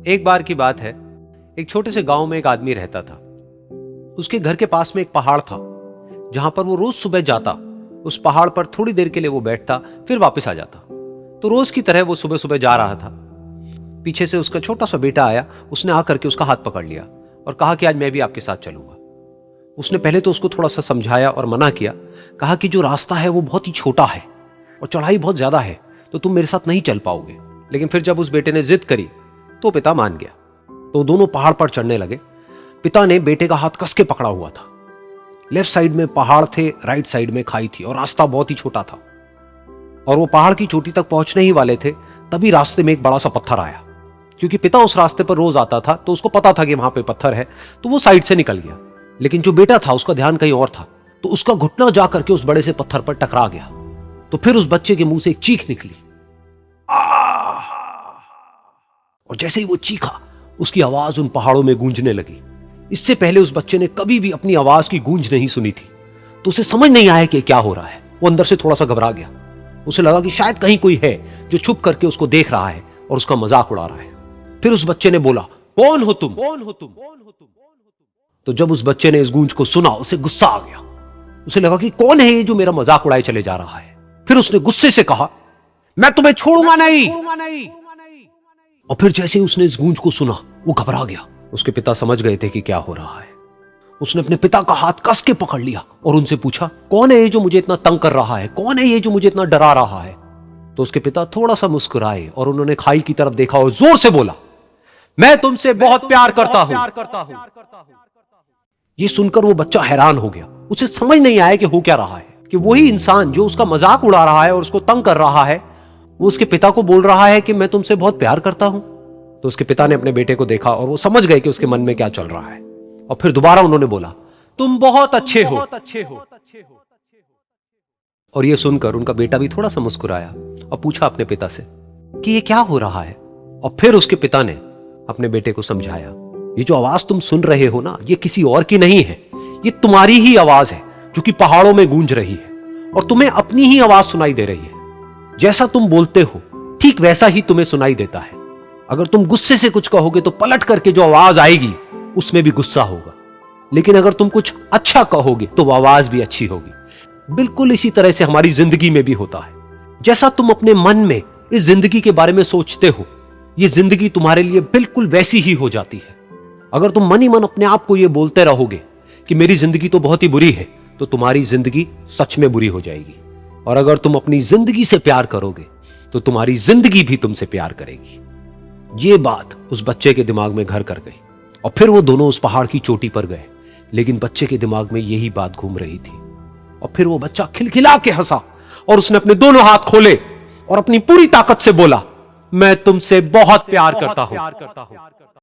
एक बार की बात है, एक छोटे से गांव में एक आदमी रहता था। उसके घर के पास में एक पहाड़ था, जहां पर वो रोज सुबह जाता। उस पहाड़ पर थोड़ी देर के लिए वो बैठता, फिर वापस आ जाता। तो रोज की तरह वो सुबह सुबह जा रहा था। पीछे से उसका छोटा सा बेटा आया। उसने आकर के उसका हाथ पकड़ लिया और कहा कि आज मैं भी आपके साथ चलूंगा। उसने पहले तो उसको थोड़ा सा समझाया और मना किया। कहा कि जो रास्ता है वो बहुत ही छोटा है और चढ़ाई बहुत ज्यादा है, तो तुम मेरे साथ नहीं चल पाओगे। लेकिन फिर जब उस बेटे ने जिद करी तो पिता मान गया। तो दोनों पहाड़ पर चढ़ने लगे। पिता ने बेटे का हाथ कस के पकड़ा हुआ था। लेफ्ट साइड में पहाड़ थे, राइट साइड में खाई थी और रास्ता बहुत ही छोटा था। और वो पहाड़ की चोटी तक पहुंचने ही वाले थे, तभी रास्ते में एक बड़ा सा पत्थर आया। क्योंकि पिता उस रास्ते पर रोज आता था, तो उसको पता था कि वहां पे पत्थर है, तो वो साइड से निकल गया। लेकिन जो बेटा था उसका ध्यान कहीं और था, तो उसका घुटना जा करके उस बड़े से पत्थर पर टकरा गया। तो फिर उस बच्चे के मुंह से एक चीख निकली। और जैसे ही वो चीखा, उसकी आवाज उन पहाड़ों में गूंजने लगी। इससे पहले उस बच्चे ने कभी भी अपनी आवाज की गूंज नहीं सुनी थी, तो उसे समझ नहीं आया कि क्या हो रहा है। वो अंदर से थोड़ा सा घबरा गया। उसे लगा कि शायद कहीं कोई है जो छुप करके उसको देख रहा है और उसका मजाक उड़ा रहा है। फिर उस बच्चे ने बोला, कौन हो तुम? कौन हो तुम? तो जब उस बच्चे ने इस गूंज को सुना, उसे गुस्सा आ गया। उसे लगा कि कौन है ये जो मेरा मजाक उड़ाए चले जा रहा है। फिर उसने गुस्से से कहा, मैं तुम्हें छोड़ूंगा नहीं। और फिर जैसे ही उसने इस गूंज को सुना, वो घबरा गया। उसके पिता समझ गए थे कि क्या हो रहा है। उसने अपने पिता का हाथ कस के पकड़ लिया और उनसे पूछा, कौन है ये जो मुझे इतना तंग कर रहा है? कौन है ये जो मुझे इतना डरा रहा है? तो उसके पिता थोड़ा सा मुस्कुराए और उन्होंने खाई की तरफ देखा और जोर से बोला, मैं तुमसे बहुत प्यार करता हूं। ये सुनकर वो बच्चा हैरान हो गया। उसे समझ नहीं आया कि हो क्या रहा है, कि वही इंसान जो उसका मजाक उड़ा रहा है और उसको तंग कर रहा है, वो उसके पिता को बोल रहा है कि मैं तुमसे बहुत प्यार करता हूं। तो उसके पिता ने अपने बेटे को देखा और वो समझ गए कि उसके मन में क्या चल रहा है। और फिर दोबारा उन्होंने बोला, तुम बहुत अच्छे हो। और ये सुनकर उनका बेटा भी थोड़ा सा मुस्कुराया और पूछा अपने पिता से कि ये क्या हो रहा है। और फिर उसके पिता ने अपने बेटे को समझाया, ये जो आवाज तुम सुन रहे हो ना, ये किसी और की नहीं है, ये तुम्हारी ही आवाज है जो कि पहाड़ों में गूंज रही है। और तुम्हें अपनी ही आवाज सुनाई दे रही है। जैसा तुम बोलते हो ठीक वैसा ही तुम्हें सुनाई देता है। अगर तुम गुस्से से कुछ कहोगे तो पलट करके जो आवाज आएगी उसमें भी गुस्सा होगा। लेकिन अगर तुम कुछ अच्छा कहोगे तो वो आवाज भी अच्छी होगी। बिल्कुल इसी तरह से हमारी जिंदगी में भी होता है। जैसा तुम अपने मन में इस जिंदगी के बारे में सोचते हो, ये जिंदगी तुम्हारे लिए बिल्कुल वैसी ही हो जाती है। अगर तुम मन ही मन अपने आप को ये बोलते रहोगे कि मेरी जिंदगी तो बहुत ही बुरी है, तो तुम्हारी जिंदगी सच में बुरी हो जाएगी। और अगर तुम अपनी जिंदगी से प्यार करोगे तो तुम्हारी जिंदगी भी तुमसे प्यार करेगी। ये बात उस बच्चे के दिमाग में घर कर गई और फिर वो दोनों उस पहाड़ की चोटी पर गए। लेकिन बच्चे के दिमाग में यही बात घूम रही थी। और फिर वो बच्चा खिलखिला के हंसा और उसने अपने दोनों हाथ खोले और अपनी पूरी ताकत से बोला, मैं तुमसे बहुत प्यार करता हूं।